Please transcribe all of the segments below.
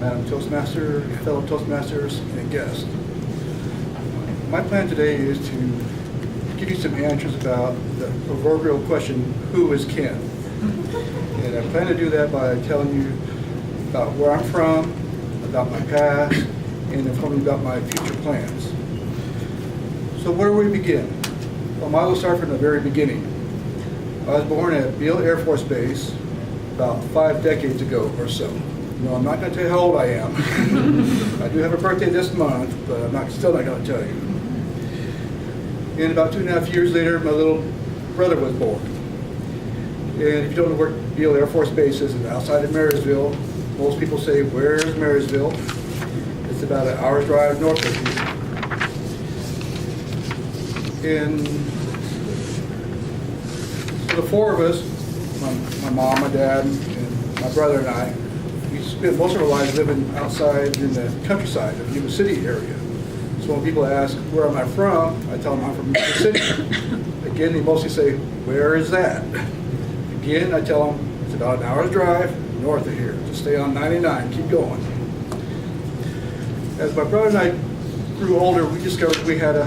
Madam Toastmaster, fellow Toastmasters, and guests. My plan today is to give you some answers about the proverbial question, who is Ken? And I plan to do that by telling you about where I'm from, about my past, and informing you about my future plans. So where do we begin? Well, I will start from the very beginning. I was born at Beale Air Force Base about 5 decades ago or so. No, I'm not going to tell you how old I am. I do have a birthday this month, but I'm still not going to tell you. And about 2.5 years later, my little brother was born. And if you don't know where Beale Air Force Base is, it's outside of Marysville. Most people say, where's Marysville? It's about an hour's drive north of here. And so the four of us, my mom, my dad, and my brother and I, we spent most of our lives living outside in the countryside of the Yuba City area. So when people ask, where am I from? I tell them I'm from Yuba City. Again, they mostly say, where is that? Again, I tell them it's about an hour's drive north of here. Just stay on 99, keep going. As my brother and I grew older, we discovered we had a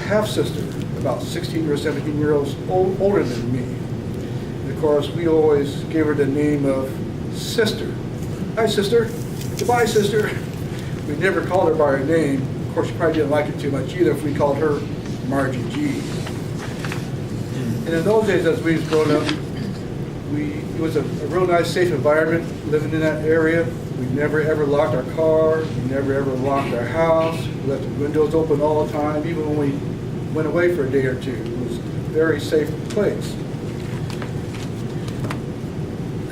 half-sister, about 16 or 17 years older than me. And of course, we always gave her the name of Sister. Hi, sister. Goodbye, sister. We never called her by her name. Of course, she probably didn't like it too much either if we called her Margie G. And in those days, as we was growing up, it was a real nice, safe environment living in that area. We never ever locked our car. We never ever locked our house. We left the windows open all the time, even when we went away for a day or two. It was a very safe place.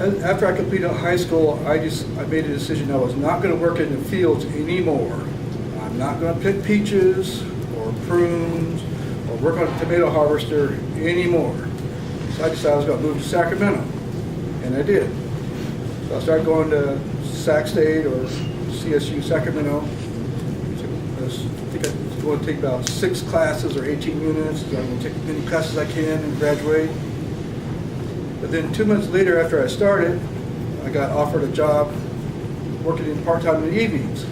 After I completed high school, I made a decision I was not going to work in the fields anymore. I'm not going to pick peaches or prunes or work on a tomato harvester anymore. So I decided I was going to move to Sacramento, and I did. So I started going to Sac State or CSU Sacramento. I think I was going to take about 6 classes or 18 units. So I'm going to take as many classes as I can and graduate. But then 2 months later, after I started, I got offered a job working in part-time in the evenings.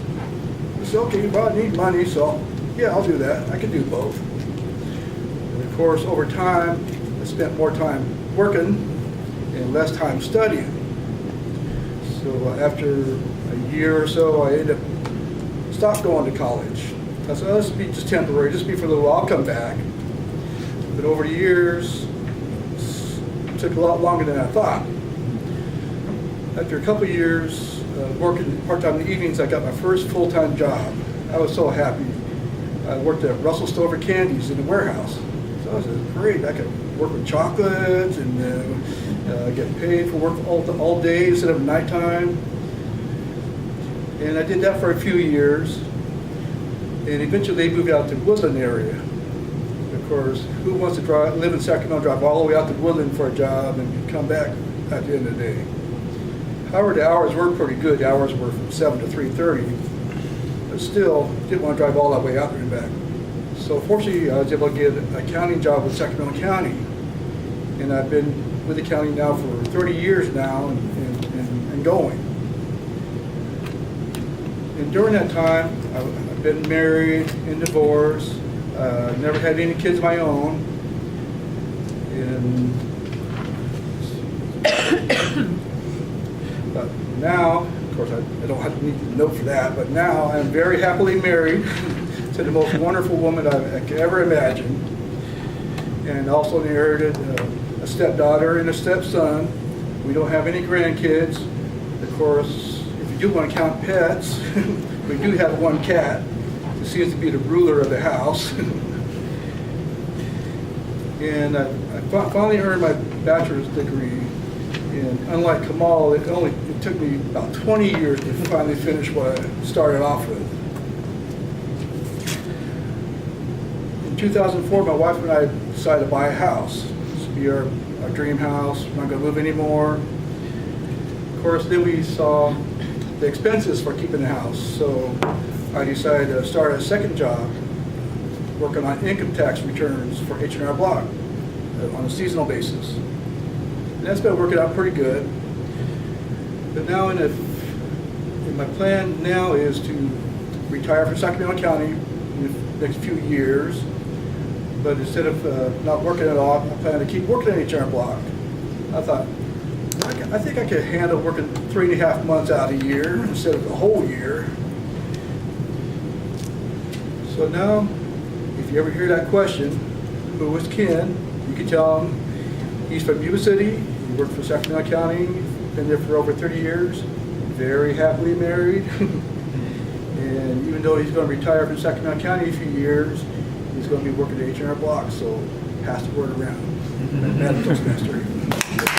I said, okay, well, I need money, so yeah, I'll do that. I can do both. And of course, over time, I spent more time working and less time studying. So after a year or so, I ended up stopped going to college. I said, oh, this will be just temporary, just be for a little while, I'll come back. But over the years, it took a lot longer than I thought. After a couple of years working part-time in the evenings, I got my first full-time job. I was so happy. I worked at Russell Stover Candies in the warehouse. So I said, great, I could work with chocolates and get paid for work all day instead of nighttime. And I did that for a few years. And eventually they moved out to the Woodland area. Of course, who wants to live in Sacramento, drive all the way out to Woodland for a job and come back at the end of the day? However, the hours were pretty good. The hours were from 7 to 3:30, but still didn't want to drive all that way out there and back. So fortunately, I was able to get a accounting job with Sacramento County, and I've been with the county now for 30 years now and going. And during that time, I've been married and divorced. Never had any kids of my own, and but now, of course, I don't have to need to note for that, but now I'm very happily married to the most wonderful woman I could ever imagine, and also inherited a stepdaughter and a stepson. We don't have any grandkids. Of course, if you do want to count pets, we do have one cat. Seems to be the ruler of the house. And I finally earned my bachelor's degree. And unlike Kamal, it took me about 20 years to finally finish what I started off with. In 2004, my wife and I decided to buy a house. This would be our dream house. We're not going to move anymore. Of course, then we saw the expenses for keeping the house. So I decided to start a second job working on income tax returns for H&R Block on a seasonal basis. And that's been working out pretty good. But now in And my plan now is to retire from Sacramento County in the next few years. But instead of not working at all, I plan to keep working at HR Block. I thought, I think I could handle working 3.5 months out a year instead of the whole year. So now, if you ever hear that question, who was Ken, you can tell him he's from Yuba City, he worked for Sacramento County, been there for over 30 years, very happily married. And even though he's going to retire from Sacramento County in a few years, he's going to be working at H&R Block, so pass the word around. Madam Toastmaster.